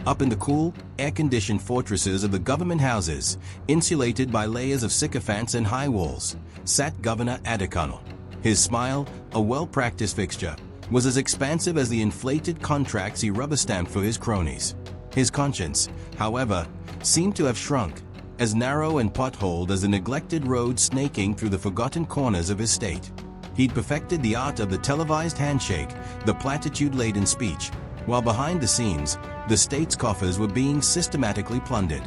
Up in the cool, air-conditioned fortresses of the government houses, insulated by layers of sycophants and high walls, sat Governor Adekunle. His smile, a well-practiced fixture, was as expansive as the inflated contracts he rubber-stamped for his cronies. His conscience, however, seemed to have shrunk, as narrow and potholed as the neglected road snaking through the forgotten corners of his state. He'd perfected the art of the televised handshake, the platitude-laden speech, while behind the scenes, the state's coffers were being systematically plundered.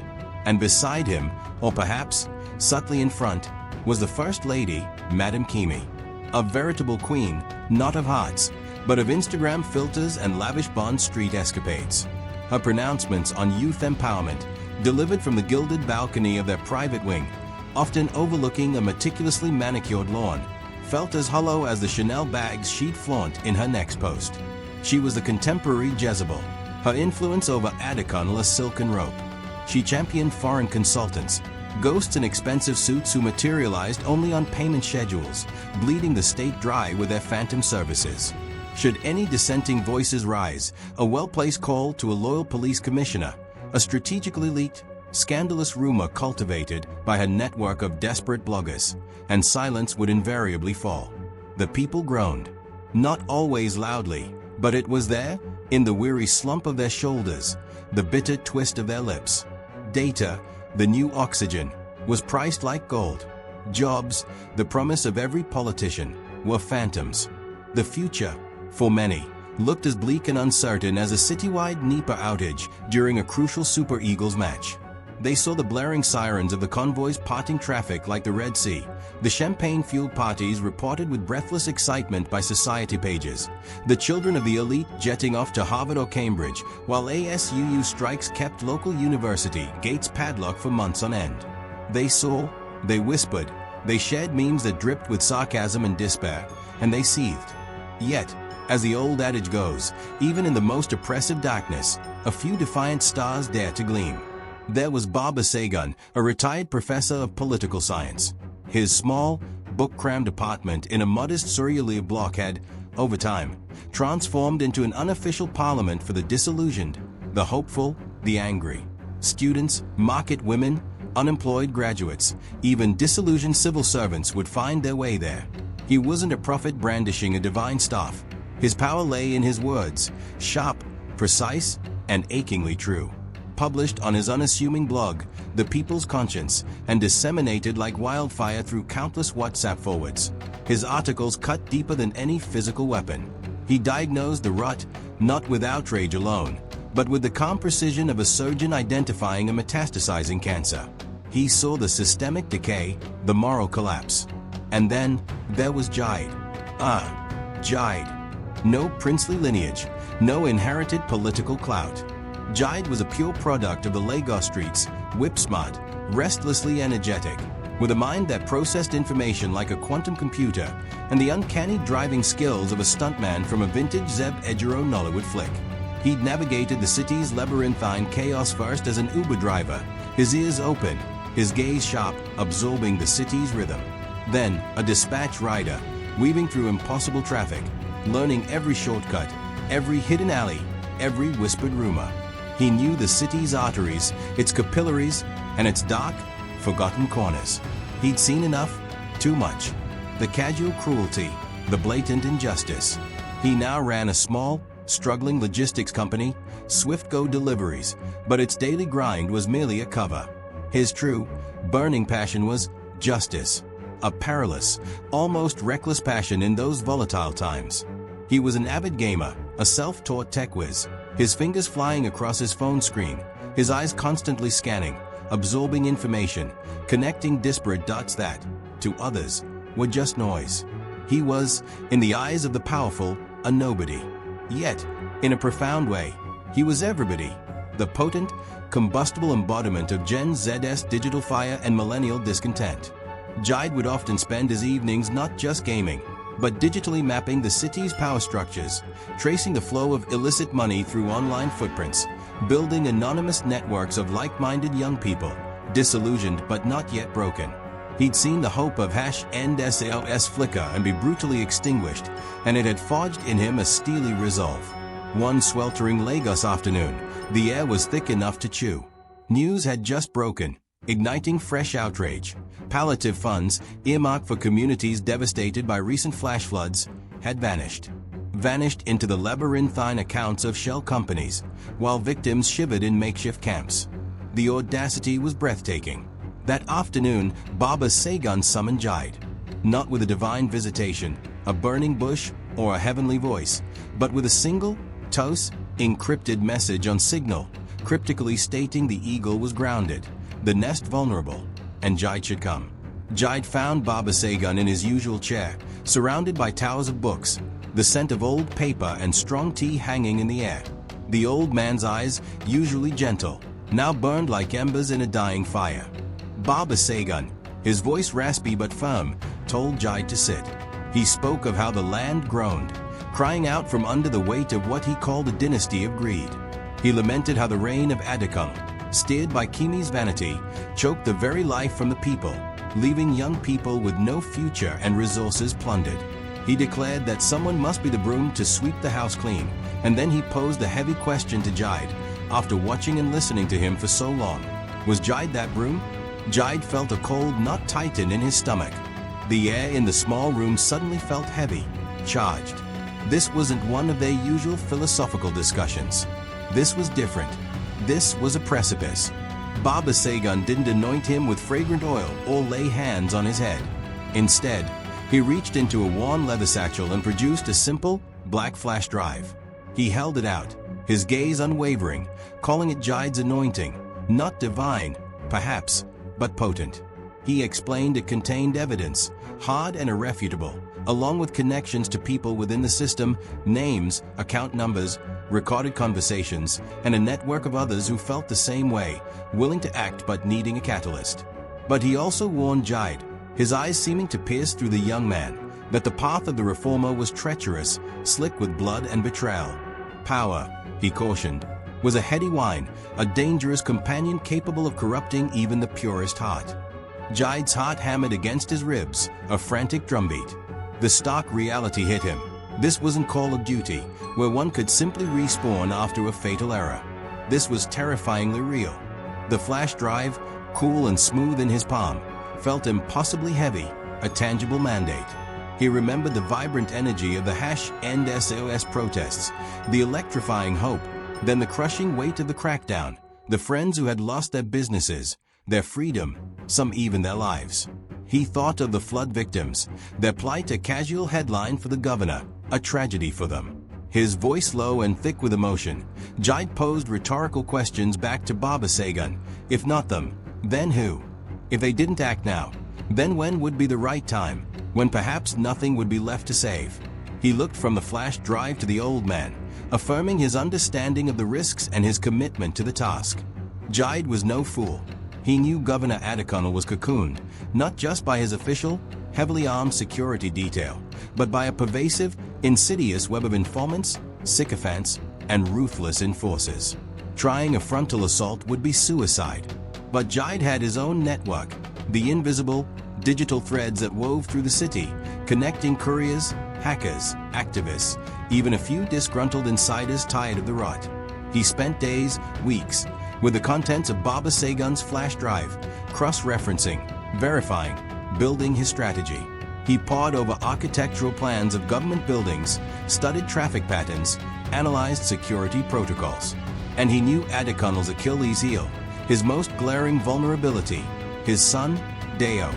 And beside him, or perhaps subtly in front, was the First Lady, Madame Kimi. A veritable queen, not of hearts, but of Instagram filters and lavish Bond Street escapades. Her pronouncements on youth empowerment, delivered from the gilded balcony of their private wing, often overlooking a meticulously manicured lawn, felt as hollow as the Chanel bags she'd flaunt in her next post. She was the contemporary Jezebel, her influence over Adekunle a silken rope. She championed foreign consultants, ghosts in expensive suits who materialized only on payment schedules, bleeding the state dry with their phantom services. Should any dissenting voices rise, a well-placed call to a loyal police commissioner, a strategically leaked, scandalous rumor cultivated by her network of desperate bloggers, and silence would invariably fall. The people groaned, not always loudly, but it was there, in the weary slump of their shoulders, the bitter twist of their lips. Data, the new oxygen, was priced like gold. Jobs, the promise of every politician, were phantoms. The future, for many, looked as bleak and uncertain as a citywide NEPA outage during a crucial Super Eagles match. They saw the blaring sirens of the convoys parting traffic like the Red Sea, the champagne-fueled parties reported with breathless excitement by society pages, the children of the elite jetting off to Harvard or Cambridge, while ASUU strikes kept local university gates padlocked for months on end. They saw, they whispered, they shared memes that dripped with sarcasm and despair, and they seethed. Yet, as the old adage goes, even in the most oppressive darkness, a few defiant stars dare to gleam. There was Baba Sagun, a retired professor of political science. His small, book-crammed apartment in a modest Surrey block had, over time, transformed into an unofficial parliament for the disillusioned, the hopeful, the angry. Students, market women, unemployed graduates, even disillusioned civil servants would find their way there. He wasn't a prophet brandishing a divine staff. His power lay in his words, sharp, precise, and achingly true. Published on his unassuming blog, The People's Conscience, and disseminated like wildfire through countless WhatsApp forwards. His articles cut deeper than any physical weapon. He diagnosed the rut, not with outrage alone, but with the calm precision of a surgeon identifying a metastasizing cancer. He saw the systemic decay, the moral collapse. And then, there was Jide. Jide. No princely lineage, no inherited political clout. Jide was a pure product of the Lagos streets, whip-smart, restlessly energetic, with a mind that processed information like a quantum computer and the uncanny driving skills of a stuntman from a vintage Zeb Ejiro Nollywood flick. He'd navigated the city's labyrinthine chaos first as an Uber driver, his ears open, his gaze sharp, absorbing the city's rhythm. Then, a dispatch rider, weaving through impossible traffic, learning every shortcut, every hidden alley, every whispered rumor. He knew the city's arteries, its capillaries, and its dark, forgotten corners. He'd seen enough, too much. The casual cruelty, the blatant injustice. He now ran a small, struggling logistics company, Swift Go Deliveries, but its daily grind was merely a cover. His true, burning passion was justice. A perilous, almost reckless passion in those volatile times. He was an avid gamer, a self-taught tech whiz, his fingers flying across his phone screen, his eyes constantly scanning, absorbing information, connecting disparate dots that, to others, were just noise. He was, in the eyes of the powerful, a nobody. Yet, in a profound way, he was everybody, the potent, combustible embodiment of Gen Z's digital fire and millennial discontent. Jide would often spend his evenings not just gaming, but digitally mapping the city's power structures, tracing the flow of illicit money through online footprints, building anonymous networks of like-minded young people, disillusioned but not yet broken. He'd seen the hope of #NSAOS flicker and be brutally extinguished, and it had forged in him a steely resolve. One sweltering Lagos afternoon, the air was thick enough to chew. News had just broken, igniting fresh outrage. Palliative funds, earmarked for communities devastated by recent flash floods, had vanished into the labyrinthine accounts of shell companies, while victims shivered in makeshift camps. The audacity was breathtaking. That afternoon, Baba Sagun summoned Jide, not with a divine visitation, a burning bush, or a heavenly voice, but with a single, terse, encrypted message on signal, cryptically stating the eagle was grounded, the nest vulnerable, and Jide should come. Jide found Baba Sagun in his usual chair, surrounded by towers of books, the scent of old paper and strong tea hanging in the air. The old man's eyes, usually gentle, now burned like embers in a dying fire. Baba Sagun, his voice raspy but firm, told Jide to sit. He spoke of how the land groaned, crying out from under the weight of what he called a dynasty of greed. He lamented how the reign of Adekunle, steered by Kimi's vanity, choked the very life from the people, leaving young people with no future and resources plundered. He declared that someone must be the broom to sweep the house clean, and then he posed a heavy question to Jide, after watching and listening to him for so long. Was Jide that broom? Jide felt a cold knot tighten in his stomach. The air in the small room suddenly felt heavy, charged. This wasn't one of their usual philosophical discussions. This was different. This was a precipice. Baba Sagun didn't anoint him with fragrant oil or lay hands on his head. Instead, he reached into a worn leather satchel and produced a simple, black flash drive. He held it out, his gaze unwavering, calling it Jide's anointing, not divine, perhaps, but potent. He explained it contained evidence, hard and irrefutable, along with connections to people within the system, names, account numbers, recorded conversations, and a network of others who felt the same way, willing to act but needing a catalyst. But he also warned Jide, his eyes seeming to pierce through the young man, that the path of the reformer was treacherous, slick with blood and betrayal. Power, he cautioned, was a heady wine, a dangerous companion capable of corrupting even the purest heart. Jide's heart hammered against his ribs, a frantic drumbeat. The stark reality hit him. This wasn't Call of Duty, where one could simply respawn after a fatal error. This was terrifyingly real. The flash drive, cool and smooth in his palm, felt impossibly heavy, a tangible mandate. He remembered the vibrant energy of the #EndSOS protests, the electrifying hope, then the crushing weight of the crackdown, the friends who had lost their businesses, their freedom, some even their lives. He thought of the flood victims, their plight a casual headline for the governor, a tragedy for them. His voice low and thick with emotion, Jide posed rhetorical questions back to Baba Sagun. If not them, then who? If they didn't act now, then when would be the right time, when perhaps nothing would be left to save? He looked from the flash drive to the old man, affirming his understanding of the risks and his commitment to the task. Jide was no fool. He knew Governor Adekunle was cocooned, not just by his official, heavily armed security detail, but by a pervasive, insidious web of informants, sycophants, and ruthless enforcers. Trying a frontal assault would be suicide. But Jide had his own network, the invisible, digital threads that wove through the city, connecting couriers, hackers, activists, even a few disgruntled insiders tired of the rot. He spent days, weeks, with the contents of Baba Sagun's flash drive, cross-referencing, verifying, building his strategy. He pored over architectural plans of government buildings, studied traffic patterns, analyzed security protocols. And he knew Adekunle's Achilles heel, his most glaring vulnerability, his son, Deo.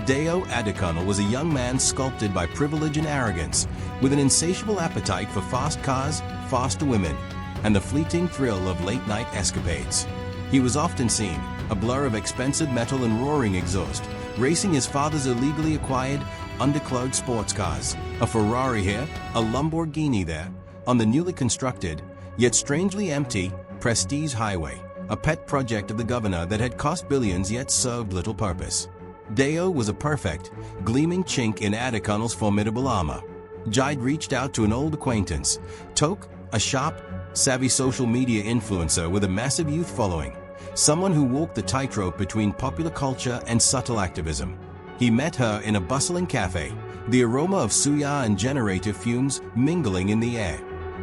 Deo Adekunle was a young man sculpted by privilege and arrogance, with an insatiable appetite for fast cars, faster women, and the fleeting thrill of late-night escapades. He was often seen, a blur of expensive metal and roaring exhaust, racing his father's illegally acquired, undercloaked sports cars, a Ferrari here, a Lamborghini there, on the newly constructed, yet strangely empty, Prestige Highway, a pet project of the governor that had cost billions yet served little purpose. Deo was a perfect, gleaming chink in Adekunle's formidable armor. Jide reached out to an old acquaintance, Toke, a sharp, savvy social media influencer with a massive youth following, someone who walked the tightrope between popular culture and subtle activism. He met her in a bustling cafe, the aroma of suya and generator fumes mingling in the air.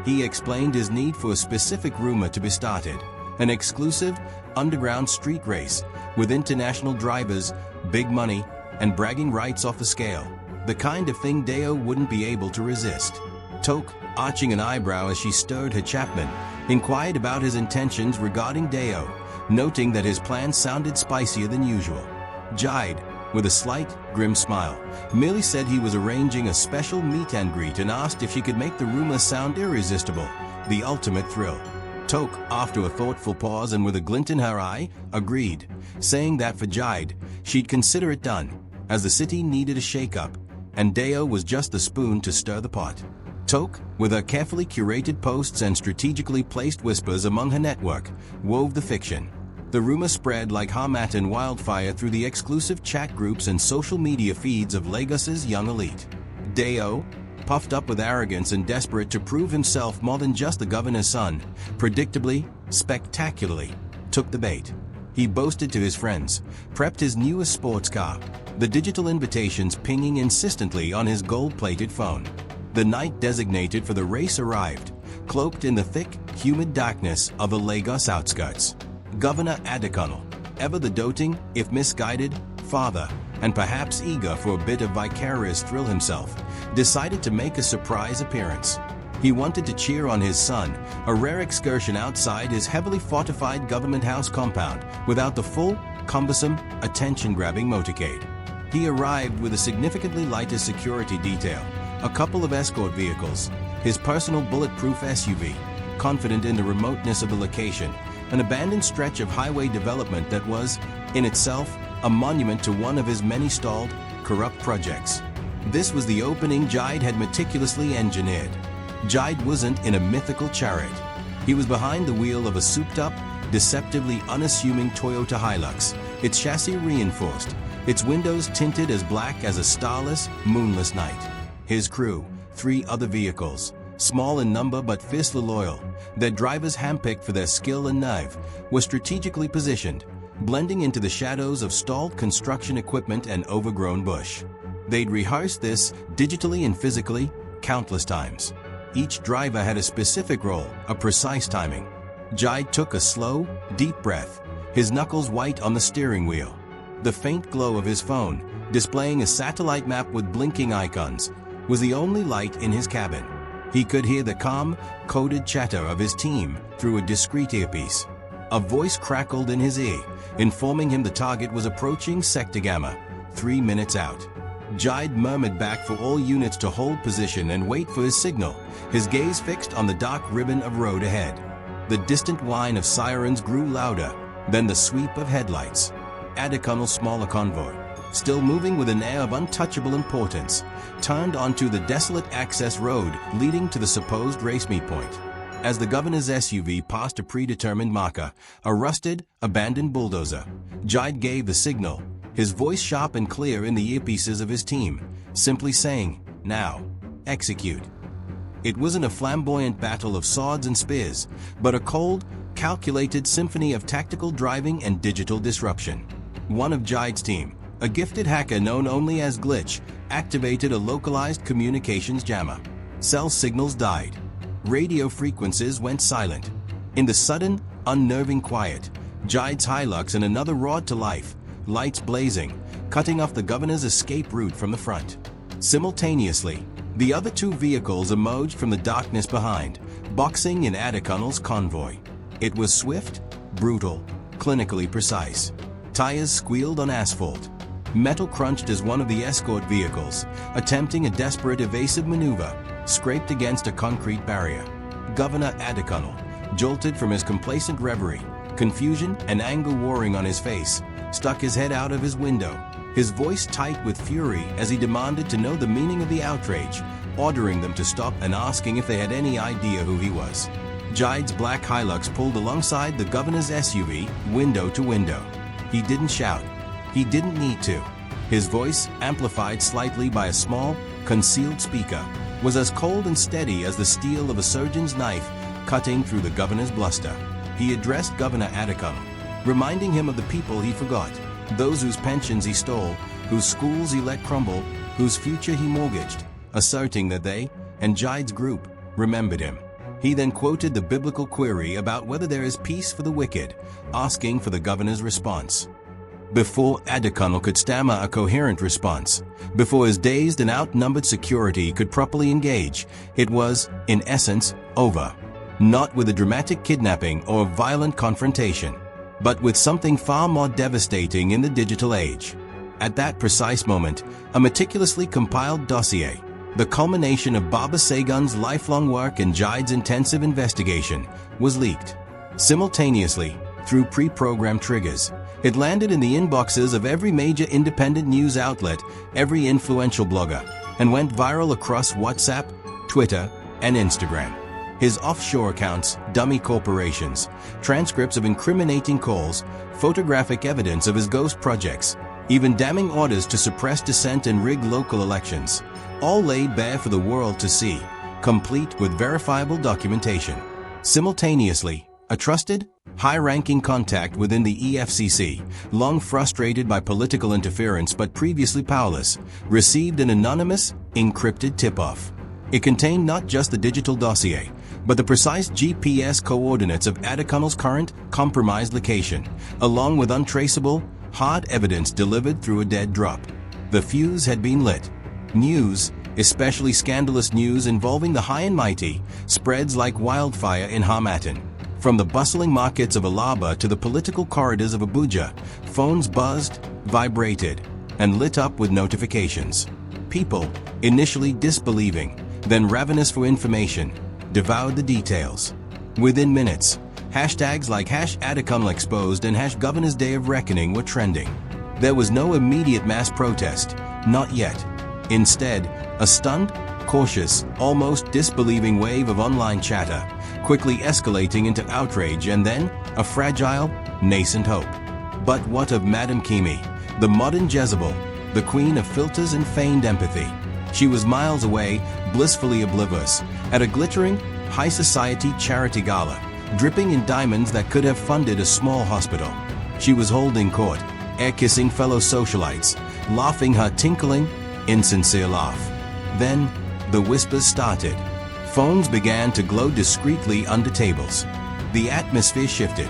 He explained his need for a specific rumor to be started, an exclusive, underground street race with international drivers, big money, and bragging rights off the scale. The kind of thing Deo wouldn't be able to resist. Toke, arching an eyebrow as she stirred her Chapman, inquired about his intentions regarding Deo, noting that his plan sounded spicier than usual. Jide, with a slight, grim smile, merely said he was arranging a special meet and greet and asked if she could make the rumor sound irresistible, the ultimate thrill. Toke, after a thoughtful pause and with a glint in her eye, agreed, saying that for Jide, she'd consider it done, as the city needed a shake-up, and Deo was just the spoon to stir the pot. Toke, with her carefully curated posts and strategically placed whispers among her network, wove the fiction. The rumor spread like Harmattan wildfire through the exclusive chat groups and social media feeds of Lagos's young elite. Deo, puffed up with arrogance and desperate to prove himself more than just the governor's son, predictably, spectacularly, took the bait. He boasted to his friends, prepped his newest sports car, the digital invitations pinging insistently on his gold-plated phone. The night designated for the race arrived, cloaked in the thick, humid darkness of the Lagos outskirts. Governor Adekunle, ever the doting, if misguided, father, and perhaps eager for a bit of vicarious thrill himself, decided to make a surprise appearance. He wanted to cheer on his son, a rare excursion outside his heavily fortified government house compound, without the full, cumbersome, attention-grabbing motorcade. He arrived with a significantly lighter security detail, a couple of escort vehicles, his personal bulletproof SUV, confident in the remoteness of the location, an abandoned stretch of highway development that was, in itself, a monument to one of his many stalled, corrupt projects. This was the opening Jide had meticulously engineered. Jide wasn't in a mythical chariot. He was behind the wheel of a souped-up, deceptively unassuming Toyota Hilux, its chassis reinforced, its windows tinted as black as a starless, moonless night. His crew, 3 other vehicles, small in number but fiercely loyal, their drivers handpicked for their skill and nerve, were strategically positioned, blending into the shadows of stalled construction equipment and overgrown bush. They'd rehearsed this, digitally and physically, countless times. Each driver had a specific role, a precise timing. Jide took a slow, deep breath, his knuckles white on the steering wheel. The faint glow of his phone, displaying a satellite map with blinking icons, was the only light in his cabin. He could hear the calm, coded chatter of his team through a discreet earpiece. A voice crackled in his ear, informing him the target was approaching Sector Gamma, 3 minutes out. Jide murmured back for all units to hold position and wait for his signal, his gaze fixed on the dark ribbon of road ahead. The distant whine of sirens grew louder, then the sweep of headlights. Adekunle's smaller convoy, still moving with an air of untouchable importance, turned onto the desolate access road leading to the supposed race meet point. As the governor's SUV passed a predetermined marker, a rusted, abandoned bulldozer, Jide gave the signal, his voice sharp and clear in the earpieces of his team, simply saying, "Now, execute." It wasn't a flamboyant battle of swords and spears, but a cold, calculated symphony of tactical driving and digital disruption. One of Jide's team, a gifted hacker known only as Glitch, activated a localized communications jammer. Cell signals died. Radio frequencies went silent. In the sudden, unnerving quiet, Jide's Hilux and another roared to life, lights blazing, cutting off the governor's escape route from the front. Simultaneously, the other 2 vehicles emerged from the darkness behind, boxing in Adekunle's convoy. It was swift, brutal, clinically precise. Tires squealed on asphalt. Metal crunched as one of the escort vehicles, attempting a desperate evasive maneuver, scraped against a concrete barrier. Governor Adekunle, jolted from his complacent reverie, confusion and anger warring on his face, stuck his head out of his window, his voice tight with fury as he demanded to know the meaning of the outrage, ordering them to stop and asking if they had any idea who he was. Jide's black Hilux pulled alongside the governor's SUV, window to window. He didn't shout. He didn't need to. His voice, amplified slightly by a small, concealed speaker, was as cold and steady as the steel of a surgeon's knife cutting through the governor's bluster. He addressed Governor Adekunle, reminding him of the people he forgot, those whose pensions he stole, whose schools he let crumble, whose future he mortgaged, asserting that they, and Jide's group, remembered him. He then quoted the biblical query about whether there is peace for the wicked, asking for the governor's response. Before Adekunle could stammer a coherent response, before his dazed and outnumbered security could properly engage, it was, in essence, over. Not with a dramatic kidnapping or a violent confrontation, but with something far more devastating in the digital age. At that precise moment, a meticulously compiled dossier, the culmination of Baba Sagun's lifelong work and Jaid's intensive investigation, was leaked. Simultaneously, through pre-programmed triggers, it landed in the inboxes of every major independent news outlet, every influential blogger, and went viral across WhatsApp, Twitter, and Instagram. His offshore accounts, dummy corporations, transcripts of incriminating calls, photographic evidence of his ghost projects, even damning orders to suppress dissent and rig local elections, all laid bare for the world to see, complete with verifiable documentation. Simultaneously, a trusted, high-ranking contact within the EFCC, long frustrated by political interference but previously powerless, received an anonymous, encrypted tip-off. It contained not just the digital dossier, but the precise GPS coordinates of Adekunle's current, compromised location, along with untraceable, hard evidence delivered through a dead drop. The fuse had been lit. News, especially scandalous news involving the high and mighty, spreads like wildfire in Harmattan. From the bustling markets of Alaba to the political corridors of Abuja, phones buzzed, vibrated, and lit up with notifications. People, initially disbelieving, then ravenous for information, devoured the details. Within minutes, hashtags like #Adekunle Exposed and #Governor's Day of Reckoning were trending. There was no immediate mass protest, not yet. Instead, a stunned, cautious, almost disbelieving wave of online chatter, quickly escalating into outrage and then a fragile, nascent hope. But what of Madame Kimi, the modern Jezebel, the queen of filters and feigned empathy? She was miles away, blissfully oblivious, at a glittering, high society charity gala, dripping in diamonds that could have funded a small hospital. She was holding court, air-kissing fellow socialites, laughing her tinkling, insincere laugh. Then, the whispers started. Phones began to glow discreetly under tables. The atmosphere shifted.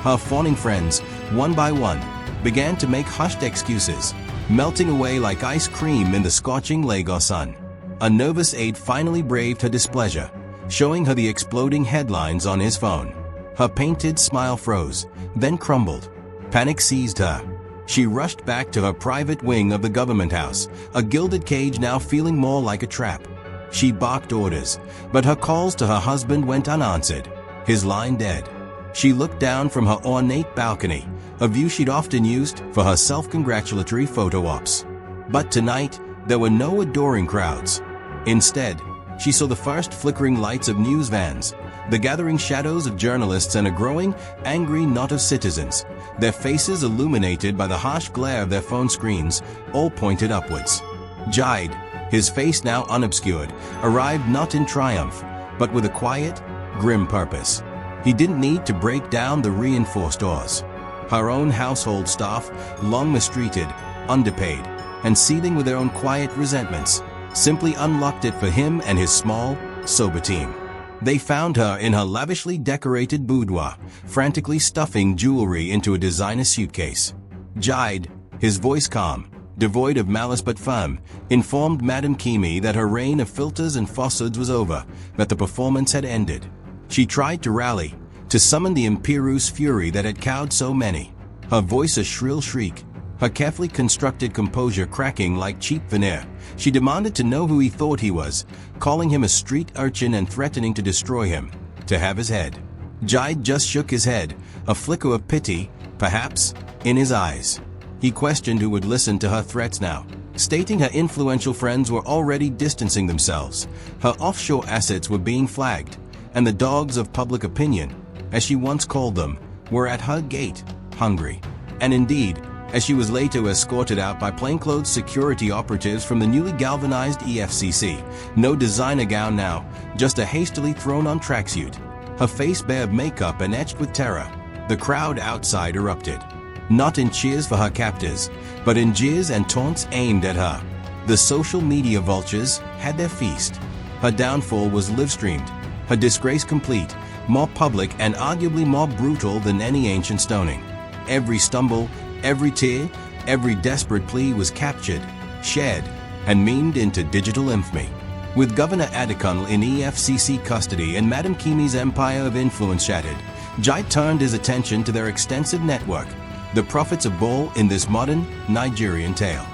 Her fawning friends, one by one, began to make hushed excuses, melting away like ice cream in the scorching Lagos sun. A nervous aide finally braved her displeasure, showing her the exploding headlines on his phone. Her painted smile froze, then crumbled. Panic seized her. She rushed back to her private wing of the government house, a gilded cage now feeling more like a trap. She barked orders, but her calls to her husband went unanswered, his line dead. She looked down from her ornate balcony, a view she'd often used for her self-congratulatory photo ops. But tonight, there were no adoring crowds. Instead, she saw the first flickering lights of news vans, the gathering shadows of journalists and a growing, angry knot of citizens, their faces illuminated by the harsh glare of their phone screens, all pointed upwards. Jaid, his face now unobscured, arrived not in triumph, but with a quiet, grim purpose. He didn't need to break down the reinforced doors. Her own household staff, long mistreated, underpaid, and seething with their own quiet resentments, simply unlocked it for him and his small, sober team. They found her in her lavishly decorated boudoir, frantically stuffing jewelry into a designer suitcase. Jaid, his voice calm, devoid of malice but firm, informed Madame Kimi that her reign of filters and falsehoods was over, that the performance had ended. She tried to rally, to summon the imperious fury that had cowed so many. Her voice a shrill shriek, her carefully constructed composure cracking like cheap veneer. She demanded to know who he thought he was, calling him a street urchin and threatening to destroy him, to have his head. Jaid just shook his head, a flicker of pity, perhaps, in his eyes. He questioned who would listen to her threats now, stating her influential friends were already distancing themselves, her offshore assets were being flagged, and the dogs of public opinion, as she once called them, were at her gate, hungry. And indeed, as she was later escorted out by plainclothes security operatives from the newly galvanized EFCC, no designer gown now, just a hastily thrown-on tracksuit, her face bare of makeup and etched with terror, the crowd outside erupted. Not in cheers for her captors, but in jeers and taunts aimed at her. The social media vultures had their feast. Her downfall was live-streamed, a disgrace complete, more public and arguably more brutal than any ancient stoning. Every stumble, every tear, every desperate plea was captured, shared, and memed into digital infamy. With Governor Adekunle in EFCC custody and Madam Kimi's empire of influence shattered, Jide turned his attention to their extensive network, the prophets of Baal in this modern Nigerian tale.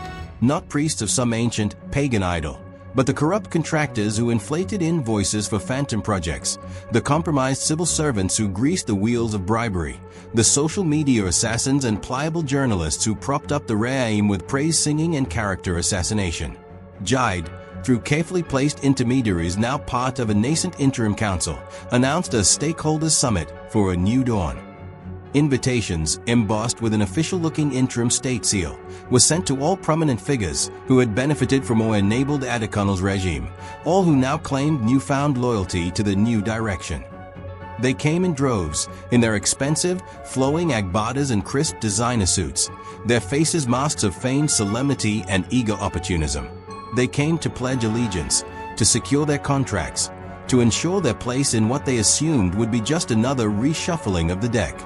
Not priests of some ancient pagan idol, but the corrupt contractors who inflated invoices for phantom projects, the compromised civil servants who greased the wheels of bribery, the social media assassins and pliable journalists who propped up the rare aim with praise singing and character assassination. Jide, through carefully placed intermediaries now part of a nascent interim council, announced a stakeholders summit for a new dawn. Invitations, embossed with an official-looking interim state seal, were sent to all prominent figures who had benefited from or enabled Adekunle's regime, all who now claimed newfound loyalty to the new direction. They came in droves, in their expensive, flowing agbadas and crisp designer suits, their faces masks of feigned solemnity and eager opportunism. They came to pledge allegiance, to secure their contracts, to ensure their place in what they assumed would be just another reshuffling of the deck.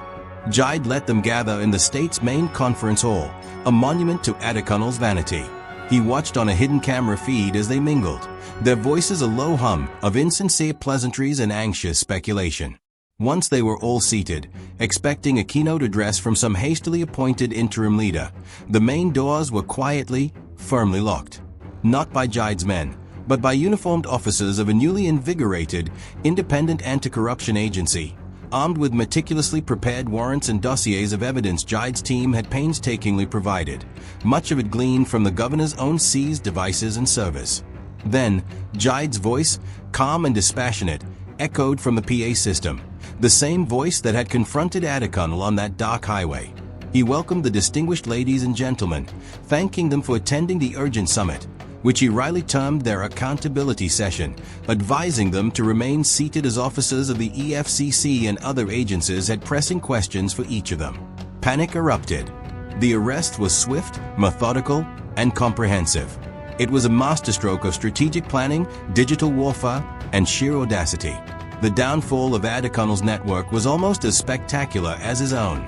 Jide let them gather in the state's main conference hall, a monument to Adekunle's vanity. He watched on a hidden camera feed as they mingled, their voices a low hum of insincere pleasantries and anxious speculation. Once they were all seated, expecting a keynote address from some hastily appointed interim leader, the main doors were quietly, firmly locked. Not by Jide's men, but by uniformed officers of a newly invigorated, independent anti-corruption agency, armed with meticulously prepared warrants and dossiers of evidence Jide's team had painstakingly provided, much of it gleaned from the governor's own seized devices and servers. Then, Jide's voice, calm and dispassionate, echoed from the PA system, the same voice that had confronted Adekunle on that dark highway. He welcomed the distinguished ladies and gentlemen, thanking them for attending the urgent summit, which he wryly termed their accountability session, advising them to remain seated as officers of the EFCC and other agencies had pressing questions for each of them. Panic erupted. The arrest was swift, methodical, and comprehensive. It was a masterstroke of strategic planning, digital warfare, and sheer audacity. The downfall of Adekunle's network was almost as spectacular as his own.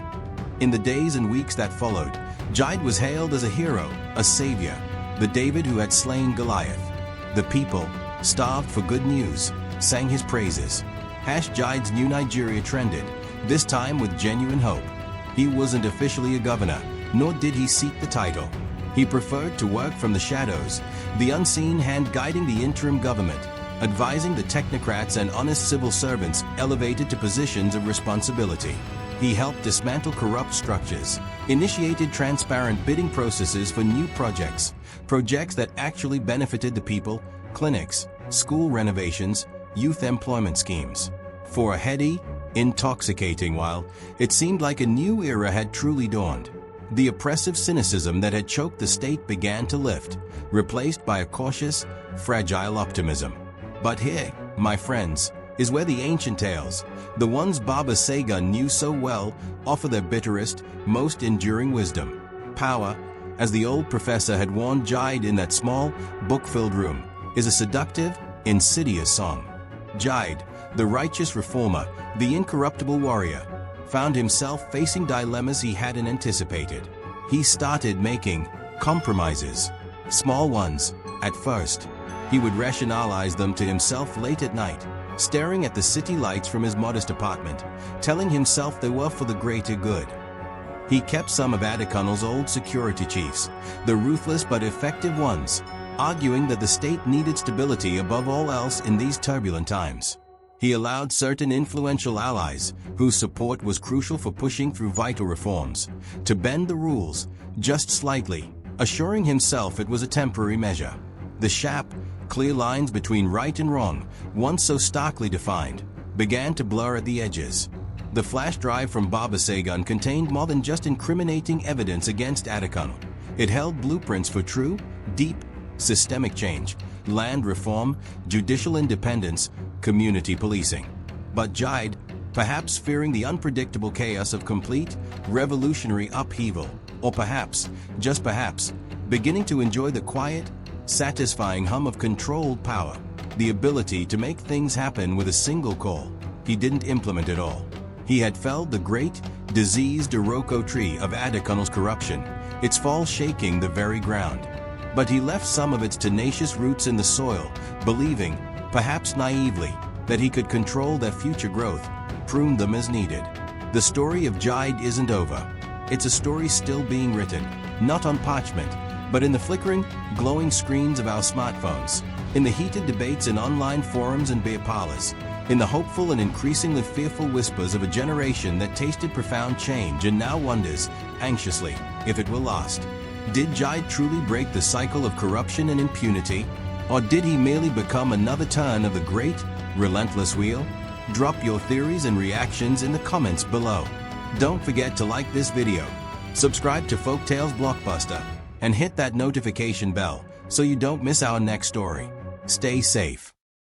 In the days and weeks that followed, Jide was hailed as a hero, a savior, the David who had slain Goliath. The people, starved for good news, sang his praises. Jide's New Nigeria trended, this time with genuine hope. He wasn't officially a governor, nor did he seek the title. He preferred to work from the shadows, the unseen hand guiding the interim government, advising the technocrats and honest civil servants elevated to positions of responsibility. He helped dismantle corrupt structures, initiated transparent bidding processes for new projects that actually benefited the people, clinics, school renovations, youth employment schemes. For a heady, intoxicating while, it seemed like a new era had truly dawned. The oppressive cynicism that had choked the state began to lift, replaced by a cautious, fragile optimism. But here, my friends, is where the ancient tales, the ones Baba Sega knew so well, offer their bitterest, most enduring wisdom. Power, as the old professor had warned Jide in that small, book-filled room, is a seductive, insidious song. Jide, the righteous reformer, the incorruptible warrior, found himself facing dilemmas he hadn't anticipated. He started making compromises, small ones, at first. He would rationalize them to himself late at night, staring at the city lights from his modest apartment, telling himself they were for the greater good. He kept some of Adekunle's old security chiefs, the ruthless but effective ones, arguing that the state needed stability above all else in these turbulent times. He allowed certain influential allies, whose support was crucial for pushing through vital reforms, to bend the rules, just slightly, assuring himself it was a temporary measure. The sharp, clear lines between right and wrong, once so starkly defined, began to blur at the edges. The flash drive from Baba Segun contained more than just incriminating evidence against Adekunle. It held blueprints for true, deep, systemic change, land reform, judicial independence, community policing. But Jide, perhaps fearing the unpredictable chaos of complete, revolutionary upheaval, or perhaps, just perhaps, beginning to enjoy the quiet, satisfying hum of controlled power, the ability to make things happen with a single call. He didn't implement it all. He had felled the great, diseased Iroko tree of Adekunle's corruption, its fall shaking the very ground. But he left some of its tenacious roots in the soil, believing, perhaps naively, that he could control their future growth, prune them as needed. The story of Jide isn't over. It's a story still being written, not on parchment, but in the flickering, glowing screens of our smartphones, in the heated debates in online forums and beer parlors, in the hopeful and increasingly fearful whispers of a generation that tasted profound change and now wonders, anxiously, if it will last. Did Jide truly break the cycle of corruption and impunity? Or did he merely become another turn of the great, relentless wheel? Drop your theories and reactions in the comments below. Don't forget to like this video, subscribe to Folktales Blockbuster, and hit that notification bell so you don't miss our next story. Stay safe.